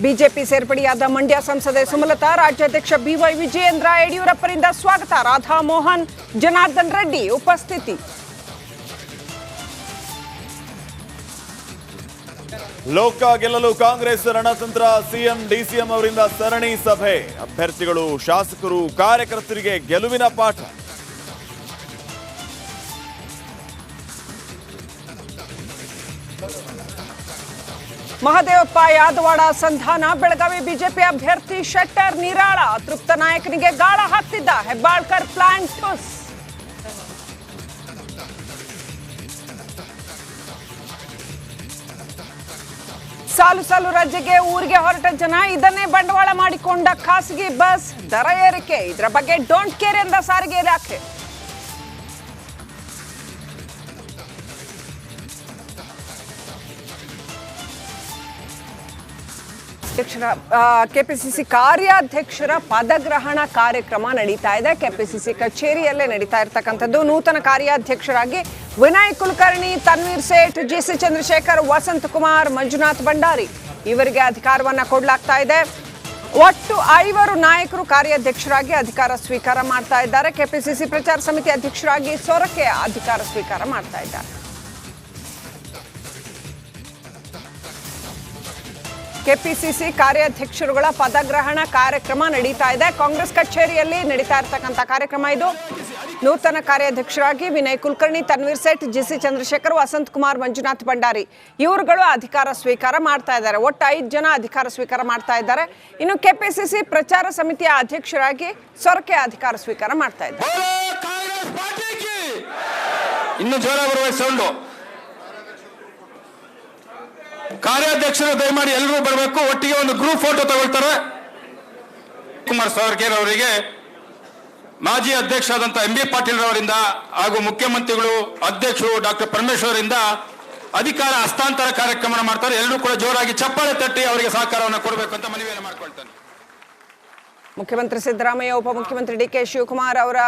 BJP ಸೇರ್ಪಡೆಯಾದ ಮಂಡ್ಯ ಸಂಸದೆ ಸುಮಲತಾ, ರಾಜ್ಯಾಧ್ಯಕ್ಷ ಬಿವೈ ವಿಜಯೇಂದ್ರ, ಯಡಿಯೂರಪ್ಪರಿಂದ ಸ್ವಾಗತ. ರಾಧಾ ಮೋಹನ್, ಜನಾರ್ದನ್ ರೆಡ್ಡಿ ಉಪಸ್ಥಿತಿ. ಲೋಕ ಗೆಲ್ಲಲು ಕಾಂಗ್ರೆಸ್ ರಣತಂತ್ರ, ಸಿಎಂ ಡಿಸಿಎಂ ಅವರಿಂದ ಸರಣಿ ಸಭೆ. ಅಭ್ಯರ್ಥಿಗಳು, ಶಾಸಕರು, ಕಾರ್ಯಕರ್ತರಿಗೆ ಗೆಲುವಿನ ಪಾಠ. ಮಹದೇವಪ್ಪ ಯಾದವಾಡ ಸಂಧಾನ. ಬೆಳಗಾವಿ ಬಿಜೆಪಿ ಅಭ್ಯರ್ಥಿ ಶೆಟ್ಟರ್ ನಿರಾಳ, ತೃಪ್ತ ನಾಯಕನಿಗೆ ಗಾಳ ಹಾಕ್ತಿದ್ದ ಹೆಬ್ಬಾಳ್ಕರ್ ಪ್ಲಾನ್ ಟುಸ್. ಸಾಲು ಸಾಲು ರಜೆಗೆ ಊರಿಗೆ ಹೊರಟ ಜನ, ಇದನ್ನೇ ಬಂಡವಾಳ ಮಾಡಿಕೊಂಡ ಖಾಸಗಿ ಬಸ್ ದರ ಏರಿಕೆ. ಇದರ ಬಗ್ಗೆ ಡೋಂಟ್ ಕೇರ್ ಎಂದ ಸಾರಿಗೆ ಇಲಾಖೆ. ಕೆಪಿಸಿಸಿ ಕಾರ್ಯಾಧ್ಯಕ್ಷರ ಪದಗ್ರಹಣ ಕಾರ್ಯಕ್ರಮ ನಡೀತಾ ಇದೆ. ಕೆಪಿಸಿಸಿ ಕಚೇರಿಯಲ್ಲೇ ನಡೀತಾ ಇರತಕ್ಕಂಥದ್ದು. ನೂತನ ಕಾರ್ಯಾಧ್ಯಕ್ಷರಾಗಿ ವಿನಯ್ ಕುಲಕರ್ಣಿ, ತನ್ವೀರ್ ಸೇಠ್, ಜಿಸಿ ಚಂದ್ರಶೇಖರ್, ವಸಂತ್ ಕುಮಾರ್, ಮಂಜುನಾಥ್ ಭಂಡಾರಿ ಇವರಿಗೆ ಅಧಿಕಾರವನ್ನ ಕೊಡಲಾಗ್ತಾ ಇದೆ. ಒಟ್ಟು 5 ನಾಯಕರು ಕಾರ್ಯಾಧ್ಯಕ್ಷರಾಗಿ ಅಧಿಕಾರ ಸ್ವೀಕಾರ ಮಾಡ್ತಾ ಇದ್ದಾರೆ. ಕೆಪಿಸಿಸಿ ಪ್ರಚಾರ ಸಮಿತಿ ಅಧ್ಯಕ್ಷರಾಗಿ ಸೊರಕೆ ಅಧಿಕಾರ ಸ್ವೀಕಾರ ಮಾಡ್ತಾ ಇದ್ದಾರೆ. ಕೆಪಿಸಿಸಿ ಕಾರ್ಯಾಧ್ಯಕ್ಷರುಗಳ ಪದಗ್ರಹಣ ಕಾರ್ಯಕ್ರಮ ನಡೀತಾ ಇದೆ. ಕಾಂಗ್ರೆಸ್ ಕಚೇರಿಯಲ್ಲಿ ನಡೀತಾ ಇರತಕ್ಕಂಥ ಕಾರ್ಯಕ್ರಮ ಇದು. ನೂತನ ಕಾರ್ಯಾಧ್ಯಕ್ಷರಾಗಿ ವಿನಯ್ ಕುಲಕರ್ಣಿ, ತನ್ವೀರ್ ಸೇಠ್, ಜಿಸಿ ಚಂದ್ರಶೇಖರ್, ವಸಂತ್ ಕುಮಾರ್, ಮಂಜುನಾಥ್ ಭಂಡಾರಿ ಇವರುಗಳು ಅಧಿಕಾರ ಸ್ವೀಕಾರ ಮಾಡ್ತಾ ಇದ್ದಾರೆ. ಒಟ್ಟು 5 ಜನ ಅಧಿಕಾರ ಸ್ವೀಕಾರ ಮಾಡ್ತಾ ಇದ್ದಾರೆ. ಇನ್ನು ಕೆಪಿಸಿಸಿ ಪ್ರಚಾರ ಸಮಿತಿಯ ಅಧ್ಯಕ್ಷರಾಗಿ ಸೊರಕೆ ಅಧಿಕಾರ ಸ್ವೀಕಾರ ಮಾಡ್ತಾ ಇದ್ದಾರೆ. ಇನ್ನು ಜೋರ ಬರುವ ಸೌಂಡು. ಕಾರ್ಯಾಧ್ಯಕ್ಷರು ದಯಮಾಡಿ ಎಲ್ಲರೂ ಬರಬೇಕು. ಒಟ್ಟಿಗೆ ಒಂದು ಗ್ರೂಪ್ ಫೋಟೋ ತಗೊಳ್ತಾರೆ. ಕುಮಾರ್ ಸಾವರ್ಕರ್ ಅವರಿಗೆ ಮಾಜಿ ಅಧ್ಯಕ್ಷ ಆದಂತಹ ಎಂ ಬಿ ಪಾಟೀಲ್ ಅವರಿಂದ ಹಾಗೂ ಮುಖ್ಯಮಂತ್ರಿಗಳು ಅಧ್ಯಕ್ಷರು ಡಾಕ್ಟರ್ ಪರಮೇಶ್ವರಿಂದ ಅಧಿಕಾರ ಹಸ್ತಾಂತರ ಕಾರ್ಯಕ್ರಮ ಮಾಡ್ತಾರೆ. ಎಲ್ಲರೂ ಕೂಡ ಜೋರಾಗಿ ಚಪ್ಪಾಳೆ ತಟ್ಟಿ ಅವರಿಗೆ ಸಹಕಾರವನ್ನು ಕೊಡಬೇಕು ಅಂತ ಮನವಿಯನ್ನು ಮಾಡ್ಕೊಳ್ತಾನೆ. ಮುಖ್ಯಮಂತ್ರಿ ಸಿದ್ದರಾಮಯ್ಯ, ಉಪಮುಖ್ಯಮಂತ್ರಿ ಡಿ ಕೆ ಶಿವಕುಮಾರ್ ಅವರ